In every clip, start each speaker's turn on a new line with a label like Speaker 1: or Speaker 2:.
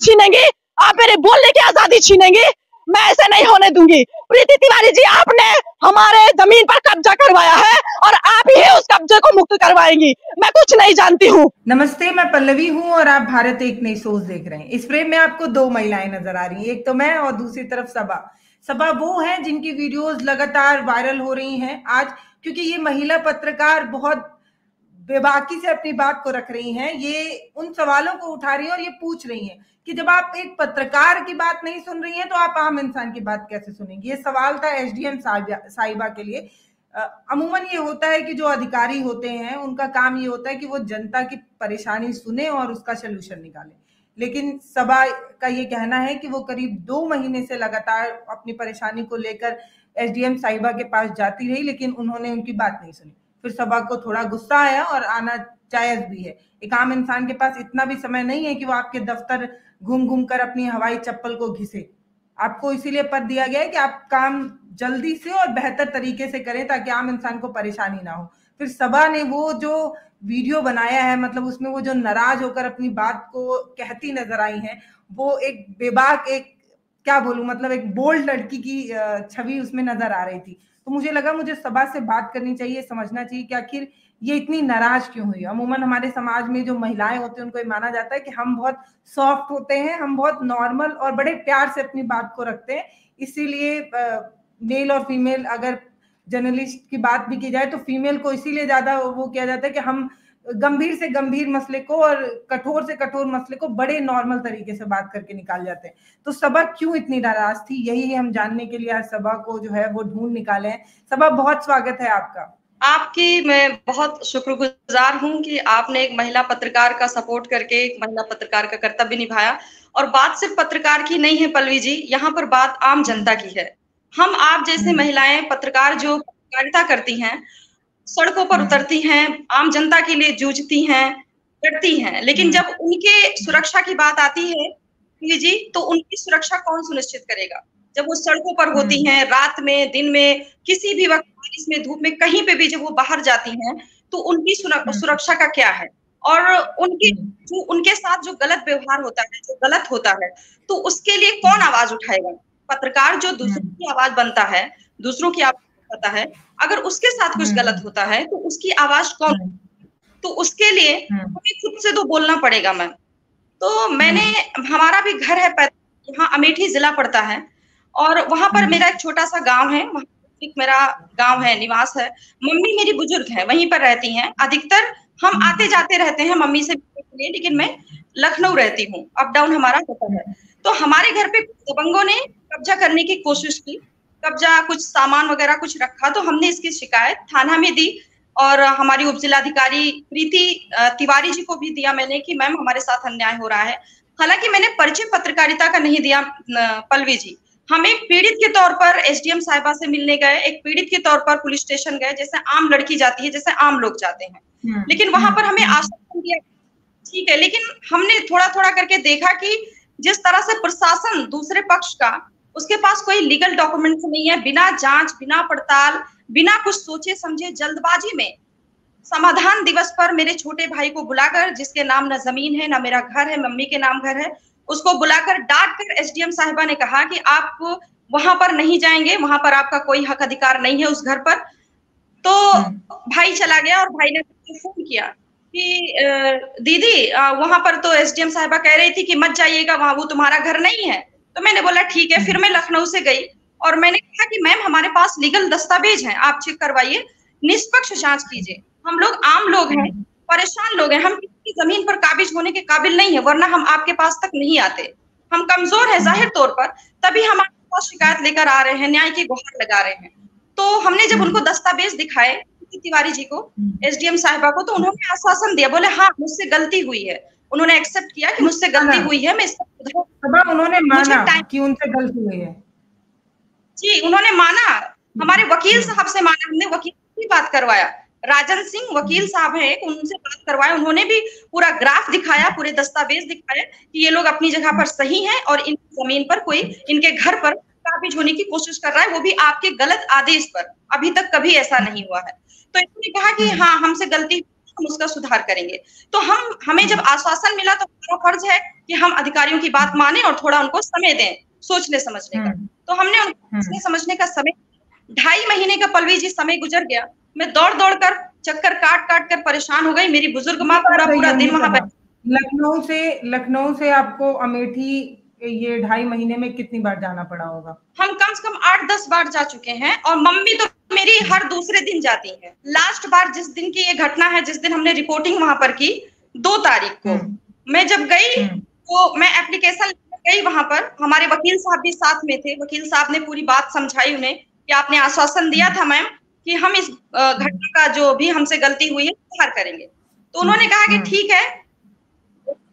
Speaker 1: छीनेंगे, आप मेरे बोलने की आजादी छीनेंगे, मैं ऐसे नहीं होने दूंगी। प्रीति तिवारी जी, आपने हमारे जमीन पर कब्जा करवाया है और आप ही उस कब्जे को मुक्त करवाएंगी, मैं कुछ नहीं जानती हूँ।
Speaker 2: नमस्ते, मैं पल्लवी हूँ और आप भारत एक नई सोच देख रहे हैं। इस फ्रेम में आपको दो महिलाएं नजर आ रही हैं, एक तो मैं और दूसरी तरफ सबा। सबा वो हैं जिनकी वीडियोस लगातार वायरल हो रही हैं आज, क्योंकि ये महिला पत्रकार बहुत बेबाकी से अपनी बात को रख रही हैं। ये उन सवालों को उठा रही हैं और ये पूछ रही हैं कि जब आप एक पत्रकार की बात नहीं सुन रही हैं तो आप आम इंसान की बात कैसे सुनेंगी। ये सवाल था एसडीएम साहिबा के लिए। अमूमन ये होता है कि जो अधिकारी होते हैं उनका काम ये होता है कि वो जनता की परेशानी सुने और उसका सलूशन निकाले, लेकिन सबा का ये कहना है कि वो करीब 2 महीने से लगातार अपनी परेशानी को लेकर एसडीएम साहिबा के पास जाती रही, लेकिन उन्होंने उनकी बात नहीं सुनी। फिर सबा को थोड़ा गुस्सा आया और आना जायज भी है। एक आम इंसान के पास इतना भी समय नहीं है कि वो आपके दफ्तर घूम घूम कर अपनी हवाई चप्पल को घिसे। आपको इसीलिए पद दिया गया है कि आप काम जल्दी से और बेहतर तरीके से करें ताकि आम इंसान को परेशानी ना हो। फिर सबा ने वो जो वीडियो बनाया है, मतलब उसमें वो जो नाराज होकर अपनी बात को कहती नजर आई है, वो एक बेबाक, एक क्या बोलूं, मतलब एक बोल्ड लड़की की छवि उसमें नजर आ रही थी। तो मुझे लगा मुझे सबा से बात करनी चाहिए, समझना चाहिए कि आखिर ये इतनी नाराज क्यों हुई। अमूमन हमारे समाज में जो महिलाएं होती हैं उनको ये माना जाता है कि हम बहुत सॉफ्ट होते हैं, हम बहुत नॉर्मल और बड़े प्यार से अपनी बात को रखते हैं, इसीलिए मेल और फीमेल, अगर जर्नलिस्ट की बात भी की जाए तो फीमेल को इसीलिए ज्यादा वो किया जाता है कि हम गंभीर से गंभीर मसले को और कठोर से कठोर मसले को बड़े नॉर्मल तरीके से बात करके निकाल जाते हैं। तो सबा क्यों इतनी नाराज थी, यही हम जानने के लिए आज सबा को जो है वो ढूंढ निकाले हैं। सबा, बहुत स्वागत है आपका।
Speaker 3: आपकी मैं बहुत शुक्रगुजार हूं कि आपने एक महिला पत्रकार का सपोर्ट करके एक महिला पत्रकार का कर्तव्य निभाया। और बात सिर्फ पत्रकार की नहीं है पल्लवी जी, यहाँ पर बात आम जनता की है। हम आप जैसे महिलाएं पत्रकार जो पत्रकारिता करती हैं, सड़कों पर उतरती हैं, आम जनता के लिए जूझती हैं, लड़ती हैं, लेकिन जब उनके सुरक्षा की बात आती है पल्लवी जी, तो उनकी सुरक्षा कौन सुनिश्चित करेगा? जब वो सड़कों पर होती हैं, रात में, दिन में, किसी भी वक्त, बारिश में, धूप में, कहीं पे भी जब वो बाहर जाती हैं, तो उनकी सुरक्षा का क्या है? और उनके साथ जो गलत व्यवहार होता है, जो गलत होता है, तो उसके लिए कौन आवाज उठाएगा? पत्रकार जो दूसरों की आवाज बनता है, दूसरों की आवाज होता है, अगर उसके साथ कुछ गलत होता है तो उसकी आवाज कौन? तो उसके लिए हमें खुद से तो बोलना पड़ेगा मैम। तो मैंने, हमारा भी घर है यहाँ अमेठी जिला पड़ता है, और वहां पर मेरा एक छोटा सा गांव है, एक मेरा गांव है, निवास है। मम्मी मेरी बुजुर्ग है, वहीं पर रहती हैं। अधिकतर हम आते जाते रहते हैं मम्मी से मिलने के लिए, लेकिन मैं लखनऊ रहती हूँ, अप डाउन हमारा होता है। तो हमारे घर पे दबंगों ने कब्जा करने की कोशिश की, कब्जा, कुछ सामान वगैरह कुछ रखा, तो हमने इसकी शिकायत थाना में दी और हमारी उप जिलाधिकारी प्रीति तिवारी जी को भी दिया मैंने कि मैम हमारे साथ अन्याय हो रहा है। हालांकि मैंने परिचय पत्रकारिता का नहीं दिया पल्लवी जी, हम एक पीड़ित के तौर पर एसडीएम साहिबा से मिलने गए, एक पीड़ित के तौर पर पुलिस स्टेशन गए, जैसे आम लड़की जाती है, जैसे आम लोग जाते हैं। लेकिन वहां पर हमें आश्वासन दिया, ठीक है, लेकिन हमने थोड़ा थोड़ा करके देखा कि जिस तरह से प्रशासन दूसरे पक्ष का, उसके पास कोई लीगल डॉक्यूमेंट्स नहीं है, बिना जांच, बिना पड़ताल, बिना कुछ सोचे समझे, जल्दबाजी में समाधान दिवस पर मेरे छोटे भाई को बुलाकर, जिसके नाम न जमीन है, न मेरा घर है, मम्मी के नाम घर है, उसको बुलाकर डांट कर एसडीएम साहिबा ने कहा कि आप वहां पर नहीं जाएंगे, वहां पर आपका कोई हक अधिकार नहीं है उस घर पर। तो भाई चला गया और भाई ने फोन किया कि दीदी वहां पर तो एसडीएम साहिबा कह रही थी कि मत जाइएगा वहां, वो तुम्हारा घर नहीं है। तो मैंने बोला ठीक है। फिर मैं लखनऊ से गई और मैंने कहा कि मैम हमारे पास लीगल दस्तावेज हैं, आप चेक करवाइए, निष्पक्ष जांच कीजिए। हम लोग आम लोग हैं, परेशान लोग हैं, हम किसी जमीन पर काबिज होने के काबिल नहीं है, वरना हम आपके पास तक नहीं आते। हम कमजोर है जाहिर तौर पर, तभी हम आपके पास शिकायत लेकर आ रहे हैं, न्याय की गुहार लगा रहे हैं। तो हमने जब उनको दस्तावेज दिखाए तिवारी जी को, एसडीएम साहिबा को, तो उन्होंने आश्वासन दिया, बोले हाँ मुझसे गलती हुई है। उन्होंने एक्सेप्ट किया कि मुझसे गलती हुई है, मैं इसका
Speaker 2: उन्होंने माना कि उनसे गलती हुई है।
Speaker 3: जी, उन्होंने माना, हमारे वकील साहब से माना, हमने वकील की बात करवाया, राजन सिंह वकील साहब हैं, उनसे बात करवाया, उन्होंने भी पूरा ग्राफ दिखाया, पूरे दस्तावेज दिखाए कि ये लोग अपनी जगह पर सही हैं और इन जमीन पर कोई इनके घर पर काबिज होने की कोशिश कर रहा है, वो भी आपके गलत आदेश पर। अभी तक कभी ऐसा नहीं हुआ है। तो इसने कहा कि हाँ हमसे गलती, हम उसका सुधार करेंगे। तो हमें जब आश्वासन मिला तो हमारा फर्ज है कि हम अधिकारियों की बात माने और थोड़ा उनको समय दें सोचने समझने का। तो हमने उनको सोचने समझने का समय, 2.5 महीने का पल्लवी जी समय गुजर गया। मैं दौड़ दौड़ कर, चक्कर काट काट कर परेशान हो गई। मेरी बुजुर्ग माँ पूरा दिन वहां
Speaker 2: लखनऊ से आपको अमेठी ये 2.5 महीने में कितनी बार जाना पड़ा होगा?
Speaker 3: हम कम से कम 8-10 बार जा चुके हैं और मम्मी तो मेरी हर दूसरे दिन जाती है। लास्ट बार जिस दिन की ये घटना है, जिस दिन हमने रिपोर्टिंग वहां पर की, 2 तारीख को मैं जब गई तो मैं एप्लीकेशन गई वहां पर, हमारे वकील साहब भी साथ में थे। वकील साहब ने पूरी बात समझाई उन्हें कि आपने आश्वासन दिया था मैम कि हम इस घटना का जो भी हमसे गलती हुई है सुधार करेंगे। तो उन्होंने कहा कि ठीक है,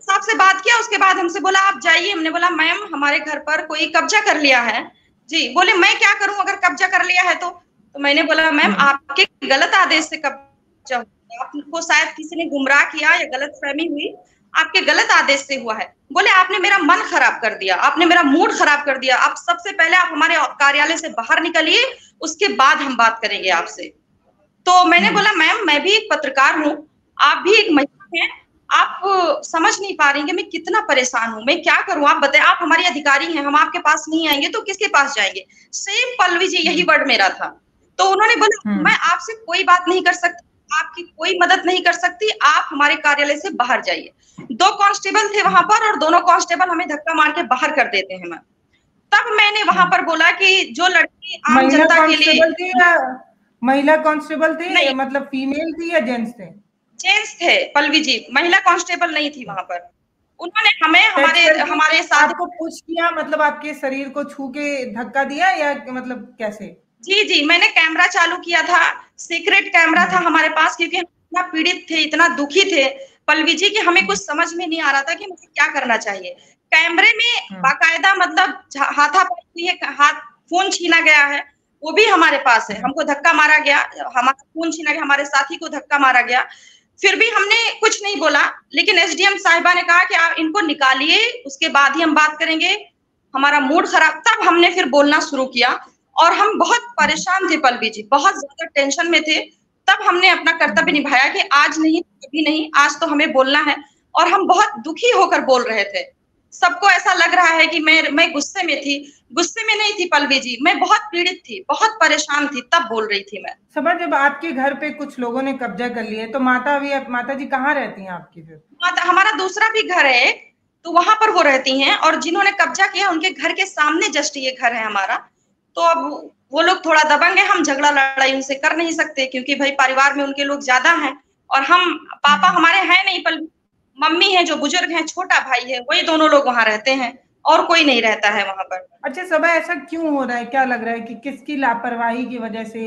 Speaker 3: साहब से बात किया। उसके बाद हमसे बोला आप जाइए। हमने बोला मैम हमारे घर पर कोई कब्जा कर लिया है। जी, बोले मैं क्या करूं अगर कब्जा कर लिया है तो मैंने बोला मैम आपके गलत आदेश से कब्जा हुआ, आपको शायद किसी ने गुमराह किया या गलतफहमी हुई, आपके गलत आदेश से हुआ है। बोले आपने मेरा मन खराब कर दिया, आपने मेरा मूड खराब कर दिया। आप सबसे पहले आप हमारे कार्यालय से बाहर निकलिए, उसके बाद हम बात करेंगे आपसे। तो मैंने बोला मैम मैं भी एक पत्रकार हूँ, आप भी एक महिला हैं, आप समझ नहीं पा रही हैं मैं कितना परेशान हूँ, मैं क्या करूं, आप बताएं। आप हमारी अधिकारी हैं, हम आपके पास नहीं आएंगे तो किसके पास जाएंगे? सेम पल्लवी जी यही वर्ड मेरा था। तो उन्होंने बोला मैं आपसे कोई बात नहीं कर सकती, आपकी कोई मदद नहीं कर सकती, आप हमारे कार्यालय से बाहर जाइए। 2 कांस्टेबल थे वहां पर और दोनों कांस्टेबल हमें धक्का मार के बाहर कर देते हैं। मैम तब मैंने वहां पर बोला कि जो लड़की आम जनता के लिए,
Speaker 2: महिला कांस्टेबल थे, मतलब फीमेल थी या जेंट्स थे?
Speaker 3: जेंट्स थे पल्लवी जी, महिला कांस्टेबल नहीं थी वहां पर। उन्होंने हमें हमारे साथ
Speaker 2: आपको पुश किया, मतलब आपके शरीर को छू के धक्का दिया या मतलब कैसे?
Speaker 3: जी, मैंने कैमरा चालू किया था, सीक्रेट कैमरा था हमारे पास, क्योंकि हम इतना पीड़ित थे, इतना दुखी थे पल्लवी जी कि हमें कुछ समझ में नहीं आ रहा था कि मुझे क्या करना चाहिए। कैमरे में बाकायदा मतलब हाथापाई हुई है, हाथ फोन छीना गया है, वो भी हमारे पास है। हमको धक्का मारा गया, हमारा फोन छीना गया, हमारे साथी को धक्का मारा गया। फिर भी हमने कुछ नहीं बोला, लेकिन एसडीएम साहिबा ने कहा कि आप इनको निकालिए, उसके बाद ही हम बात करेंगे। हमारा मूड खराब, तब हमने फिर बोलना शुरू किया और हम बहुत परेशान थे पल्लवी जी, बहुत ज्यादा टेंशन में थे। तब हमने अपना कर्तव्य निभाया कि आज नहीं कभी नहीं, आज तो हमें बोलना है। और हम बहुत दुखी होकर बोल रहे थे। सबको ऐसा लग रहा है कि मैं गुस्से में थी, गुस्से में नहीं थी पल्लवी जी, मैं बहुत पीड़ित थी, बहुत परेशान थी, तब बोल रही थी मैं।
Speaker 2: सबा जब आपके घर पे कुछ लोगों ने कब्जा कर लिया है तो माता जी कहाँ रहती हैं आपकी? फिर
Speaker 3: माता, हमारा दूसरा भी घर है तो वहां पर वो रहती हैं, और जिन्होंने कब्जा किया उनके घर के सामने जस्ट ये घर है हमारा। तो अब वो लोग थोड़ा दबंग है, हम झगड़ा लड़ाई उनसे कर नहीं सकते क्योंकि भाई परिवार में उनके लोग ज्यादा हैं, और हम पापा हमारे हैं नहीं, पर मम्मी है जो बुजुर्ग हैं, छोटा भाई है, वही दोनों लोग वहां रहते हैं और कोई नहीं रहता है वहां पर।
Speaker 2: अच्छा सबा, ऐसा क्यों हो रहा है? क्या लग रहा है कि किसकी लापरवाही की वजह से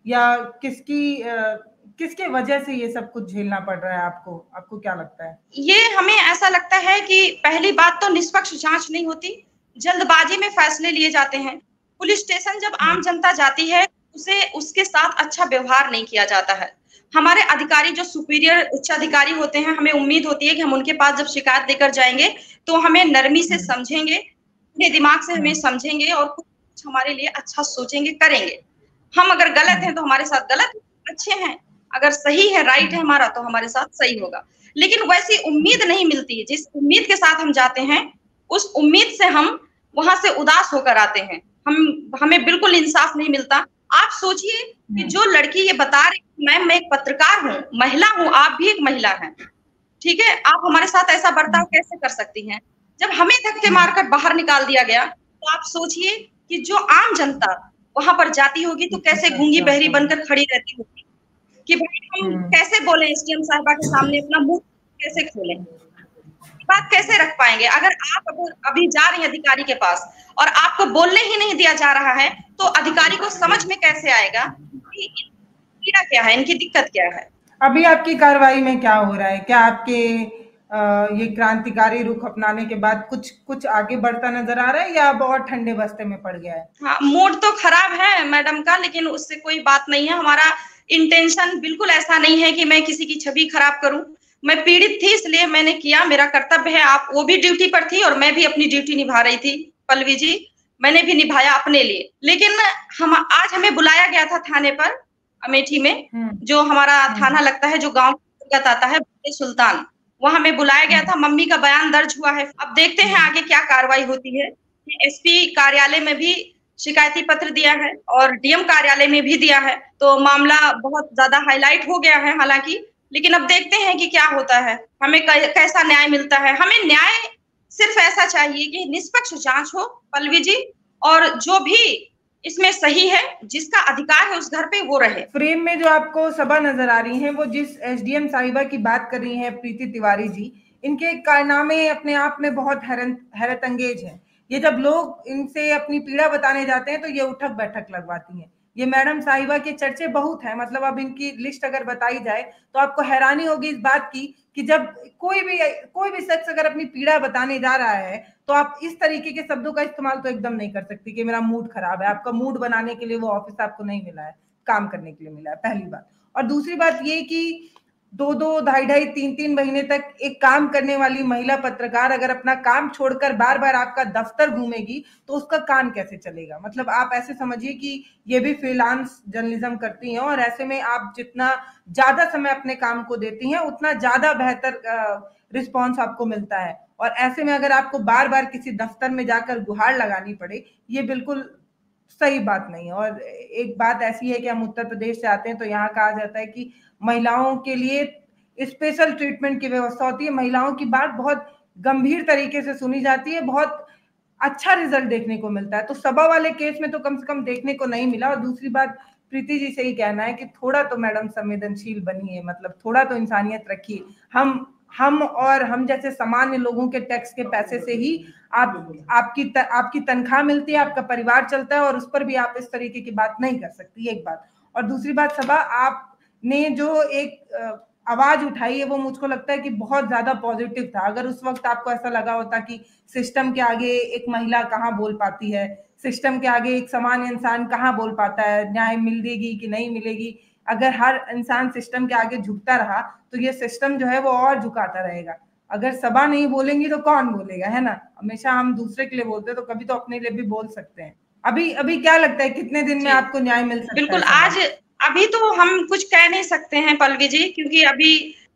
Speaker 2: या किसके वजह से ये सब कुछ झेलना पड़ रहा है आपको क्या लगता है?
Speaker 3: ये हमें ऐसा लगता है कि पहली बात तो निष्पक्ष जांच नहीं होती, जल्दबाजी में फैसले लिए जाते हैं। पुलिस स्टेशन जब आम जनता जाती है उसे उसके साथ अच्छा व्यवहार नहीं किया जाता है। हमारे अधिकारी जो सुपीरियर उच्च अधिकारी होते हैं, हमें उम्मीद होती है कि हम उनके पास जब शिकायत देकर जाएंगे तो हमें नरमी से समझेंगे, अपने दिमाग से हमें समझेंगे और कुछ हमारे लिए अच्छा सोचेंगे, करेंगे। हम अगर गलत हैं तो हमारे साथ गलत, अच्छे हैं अगर सही है, राइट है हमारा, तो हमारे साथ सही होगा। लेकिन वैसी उम्मीद नहीं मिलती है। जिस उम्मीद के साथ हम जाते हैं उस उम्मीद से हम वहां से उदास होकर आते हैं। हमें बिल्कुल इंसाफ नहीं मिलता। आप सोचिए कि जो लड़की ये बता रही, मैम मैं एक पत्रकार हूँ, महिला हूँ, आप भी एक महिला हैं, ठीक है, आप हमारे साथ ऐसा बर्ताव कैसे कर सकती हैं? जब हमें धक्के मारकर बाहर निकाल दिया गया तो आप सोचिए कि जो आम जनता वहां पर जाती होगी तो कैसे गूंगी बहरी बनकर खड़ी रहती होगी कि भाई हम कैसे बोले एसडीएम साहिबा के सामने, अपना मुंह कैसे खोलें, बात कैसे रख पाएंगे? अगर आप अभी जा रही हैं अधिकारी के पास और आपको बोलने ही नहीं दिया जा रहा है तो अधिकारी को समझ में कैसे आएगा कि पीड़ा क्या है, इनकी दिक्कत क्या है?
Speaker 2: अभी आपकी कार्रवाई में क्या हो रहा है? क्या आपके ये क्रांतिकारी रुख अपनाने के बाद कुछ आगे बढ़ता नजर आ रहा है या बहुत ठंडे बस्ते में पड़ गया है?
Speaker 3: हाँ, मूड तो खराब है मैडम का, लेकिन उससे कोई बात नहीं है। हमारा इंटेंशन बिल्कुल ऐसा नहीं है कि मैं किसी की छवि खराब करूं। मैं पीड़ित थी इसलिए मैंने किया, मेरा कर्तव्य है। आप वो भी ड्यूटी पर थी और मैं भी अपनी ड्यूटी निभा रही थी पल्लवी जी, मैंने भी निभाया अपने लिए। लेकिन आज हमें बुलाया गया था थाने पर अमेठी में, जो हमारा थाना लगता है, जो गाँव अंतर्गत आता है बड़े सुल्तान, वहां में बुलाया गया था, मम्मी का बयान दर्ज हुआ है। अब देखते हैं आगे क्या कार्रवाई होती है। एसपी कार्यालय में भी शिकायती पत्र दिया है और डीएम कार्यालय में भी दिया है, तो मामला बहुत ज्यादा हाईलाइट हो गया है हालांकि, लेकिन अब देखते हैं कि क्या होता है, हमें कैसा न्याय मिलता है। हमें न्याय सिर्फ ऐसा चाहिए कि निष्पक्ष जांच हो पल्लवी जी, और जो भी इसमें सही है, जिसका अधिकार है उस घर पे वो रहे।
Speaker 2: फ्रेम में जो आपको सभा नजर आ रही है वो जिस एसडीएम साहिबा की बात कर रही है प्रीति तिवारी जी, इनके कारनामे अपने आप में बहुत हैरत अंगेज है। ये जब लोग इनसे अपनी पीड़ा बताने जाते हैं तो ये उठक बैठक लगवाती हैं। ये मैडम साहिबा के चर्चे बहुत हैं, मतलब अब इनकी लिस्ट अगर बताई जाए तो आपको हैरानी होगी इस बात की कि जब कोई भी शख्स अगर अपनी पीड़ा बताने जा रहा है तो आप इस तरीके के शब्दों का इस्तेमाल तो एकदम नहीं कर सकती कि मेरा मूड खराब है। आपका मूड बनाने के लिए वो ऑफिस आपको नहीं मिला है, काम करने के लिए मिला है, पहली बात। और दूसरी बात ये कि 2-2, 2.5-2.5, 3-3 महीने तक एक काम करने वाली महिला पत्रकार अगर अपना काम छोड़कर बार बार आपका दफ्तर घूमेगी तो उसका काम कैसे चलेगा। मतलब आप ऐसे समझिए कि ये भी फ्रीलांस जर्नलिज्म करती हैं और ऐसे में आप जितना ज्यादा समय अपने काम को देती हैं उतना ज्यादा बेहतर रिस्पॉन्स आपको मिलता है। और ऐसे में अगर आपको बार बार किसी दफ्तर में जाकर गुहार लगानी पड़े, ये बिल्कुल सही बात नहीं है। और एक बात ऐसी है कि हम उत्तर प्रदेश से आते हैं तो यहाँ कहा जाता है कि महिलाओं के लिए स्पेशल ट्रीटमेंट की व्यवस्था होती है, महिलाओं की बात बहुत गंभीर तरीके से सुनी जाती है, बहुत अच्छा रिजल्ट देखने को मिलता है। तो सभा वाले केस में तो कम से कम देखने को नहीं मिला। और दूसरी बात प्रीति जी से ही कहना है कि थोड़ा तो मैडम संवेदनशील बनिए, मतलब थोड़ा तो इंसानियत रखिए। हम जैसे सामान्य लोगों के टैक्स के पैसे से ही आपकी तनख्वाह मिलती है, आपका परिवार चलता है, और उस पर भी आप इस तरीके की बात नहीं कर सकती, एक बात। और दूसरी बात, सभा आपने जो एक आवाज उठाई है वो मुझको लगता है कि बहुत ज्यादा पॉजिटिव था। अगर उस वक्त आपको ऐसा लगा होता कि सिस्टम के आगे एक महिला कहाँ बोल पाती है, सिस्टम के आगे एक सामान्य इंसान कहाँ बोल पाता है, न्याय मिलेगी कि नहीं मिलेगी, अगर हर इंसान सिस्टम के आगे झुकता रहा तो ये सिस्टम जो है वो और झुकाता रहेगा। अगर सभा नहीं बोलेंगी तो कौन बोलेगा, है ना। हमेशा हम दूसरे के लिए बोलते हैं तो कभी तो अपने लिए भी बोल सकते हैं। अभी क्या लगता है कितने दिन में आपको न्याय मिल सकता है?
Speaker 3: बिल्कुल, आज अभी तो हम कुछ कह नहीं सकते हैं पल्लवी जी, क्योंकि अभी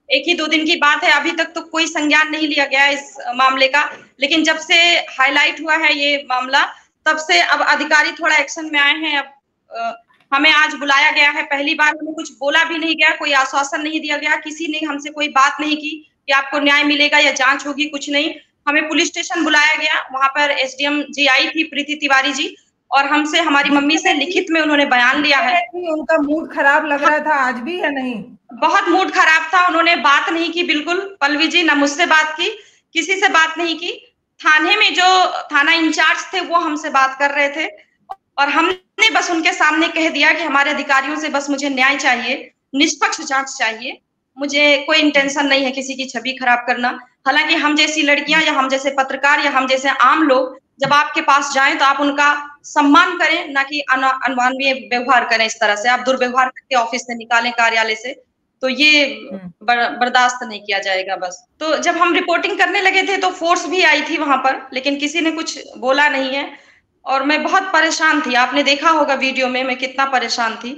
Speaker 3: 1 ही 2 दिन की बात है, अभी तक तो कोई संज्ञान नहीं लिया गया इस मामले का। लेकिन जब से हाईलाइट हुआ है ये मामला, तब से अब अधिकारी थोड़ा एक्शन में आए हैं। अब हमें आज बुलाया गया है, पहली बार हमें कुछ बोला भी नहीं गया, कोई आश्वासन नहीं दिया गया, किसी ने हमसे कोई बात नहीं की कि आपको न्याय मिलेगा या जांच होगी, कुछ नहीं। हमें पुलिस स्टेशन बुलाया गया, वहां पर एसडीएम जी आई थी प्रीति तिवारी जी, और हमसे हमारी मम्मी से लिखित में उन्होंने बयान लिया है।
Speaker 2: उनका मूड खराब लग रहा था आज भी या नहीं?
Speaker 3: बहुत मूड खराब था, उन्होंने बात नहीं की बिल्कुल पल्लवी जी, ना मुझसे बात की, किसी से बात नहीं की। थाने में जो थाना इंचार्ज थे वो हमसे बात कर रहे थे, और हमने बस उनके सामने कह दिया कि हमारे अधिकारियों से बस मुझे न्याय चाहिए, निष्पक्ष जांच चाहिए, मुझे कोई इंटेंशन नहीं है किसी की छवि खराब करना। हालांकि हम जैसी लड़कियां या हम जैसे पत्रकार या हम जैसे आम लोग जब आपके पास जाएं तो आप उनका सम्मान करें, ना कि अनमानवीय व्यवहार करें। इस तरह से आप दुर्व्यवहार करके ऑफिस से निकालें, कार्यालय से, तो ये बर्दाश्त नहीं किया जाएगा बस। तो जब हम रिपोर्टिंग करने लगे थे तो फोर्स भी आई थी वहां पर, लेकिन किसी ने कुछ बोला नहीं है, और मैं बहुत परेशान थी। आपने देखा होगा वीडियो में मैं कितना परेशान थी।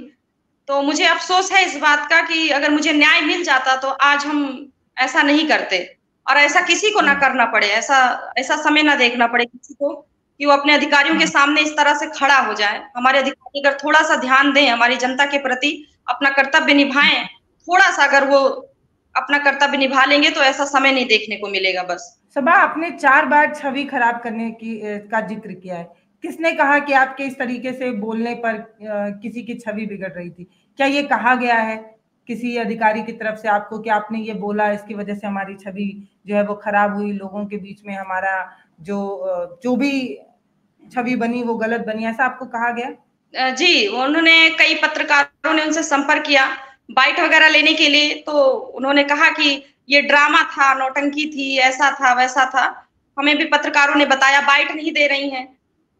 Speaker 3: तो मुझे अफसोस है इस बात का कि अगर मुझे न्याय मिल जाता तो आज हम ऐसा नहीं करते, और ऐसा किसी को ना करना पड़े, ऐसा समय ना देखना पड़े किसी को कि वो अपने अधिकारियों के सामने इस तरह से खड़ा हो जाए। हमारे अधिकारी अगर थोड़ा सा ध्यान दें हमारी जनता के प्रति, अपना कर्तव्य निभाएं, थोड़ा सा अगर वो अपना कर्तव्य निभा लेंगे तो ऐसा समय नहीं देखने को मिलेगा। बस
Speaker 2: सभा, आपने 4 बार छवि खराब करने का जिक्र किया है। किसने कहा कि आपके इस तरीके से बोलने पर किसी की छवि बिगड़ रही थी? क्या ये कहा गया है किसी अधिकारी की तरफ से आपको कि आपने ये बोला, इसकी वजह से हमारी छवि जो है वो खराब हुई, लोगों के बीच में हमारा जो भी छवि बनी वो गलत बनी, ऐसा आपको कहा गया?
Speaker 3: जी, उन्होंने, कई पत्रकारों ने उनसे संपर्क किया बाइट वगैरह लेने के लिए, तो उन्होंने कहा कि ये ड्रामा था, नौटंकी थी, ऐसा था वैसा था। हमें भी पत्रकारों ने बताया बाइट नहीं दे रही हैं,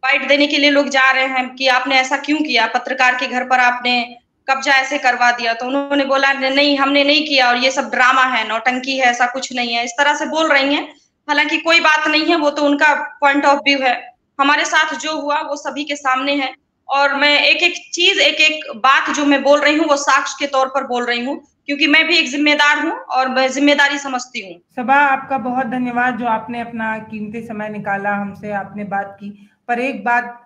Speaker 3: बाइट देने के लिए लोग जा रहे हैं कि आपने ऐसा क्यों किया, पत्रकार के घर पर आपने कब्जा ऐसे करवा दिया। तो उन्होंने बोला नहीं, हमने नहीं किया, और ये सब ड्रामा है, नौटंकी है, ऐसा कुछ नहीं है, इस तरह से बोल रही हैं। हालांकि कोई बात नहीं है, वो तो उनका पॉइंट ऑफ व्यू है। हमारे साथ जो हुआ वो सभी के सामने है, और मैं एक एक चीज, एक एक बात जो मैं बोल रही हूँ वो साक्ष्य के तौर पर बोल रही हूँ, क्योंकि मैं भी एक जिम्मेदार हूँ और मैं जिम्मेदारी समझती हूँ।
Speaker 2: सबा, आपका बहुत धन्यवाद जो आपने अपना कीमती समय निकाला, हमसे आपने बात की। पर एक बात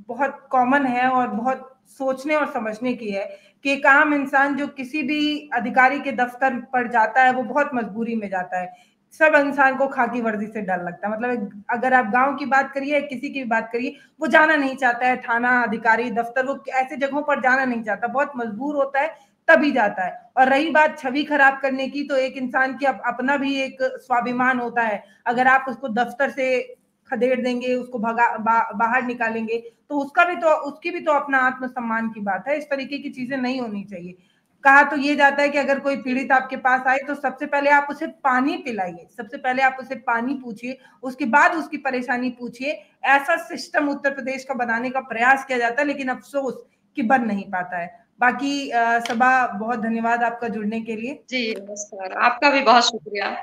Speaker 2: बहुत कॉमन है और बहुत सोचने और समझने की है कि एक आम इंसान जो किसी भी अधिकारी के दफ्तर पर जाता है वो बहुत मजबूरी में जाता है। सब इंसान को खाकी वर्दी से डर लगता है। मतलब अगर आप गांव की बात करिए, किसी की भी बात करिए, वो जाना नहीं चाहता है थाना, अधिकारी दफ्तर, वो ऐसे जगहों पर जाना नहीं चाहता, बहुत मजबूर होता है तभी जाता है। और रही बात छवि खराब करने की, तो एक इंसान की अपना भी एक स्वाभिमान होता है। अगर आप उसको दफ्तर से खदेड़ देंगे, उसको बाहर निकालेंगे, तो उसकी भी तो अपना आत्मसम्मान की बात है। इस तरीके की चीजें नहीं होनी चाहिए। कहा तो ये जाता है कि अगर कोई पीड़ित आपके पास आए तो सबसे पहले आप उसे पानी पिलाइए, सबसे पहले आप उसे पानी पूछिए, उसके बाद उसकी परेशानी पूछिए। ऐसा सिस्टम उत्तर प्रदेश का बनाने का प्रयास किया जाता है, लेकिन अफसोस कि बन नहीं पाता है। बाकी सबा, बहुत धन्यवाद आपका जुड़ने के लिए।
Speaker 3: जी नमस्कार, आपका भी बहुत शुक्रिया।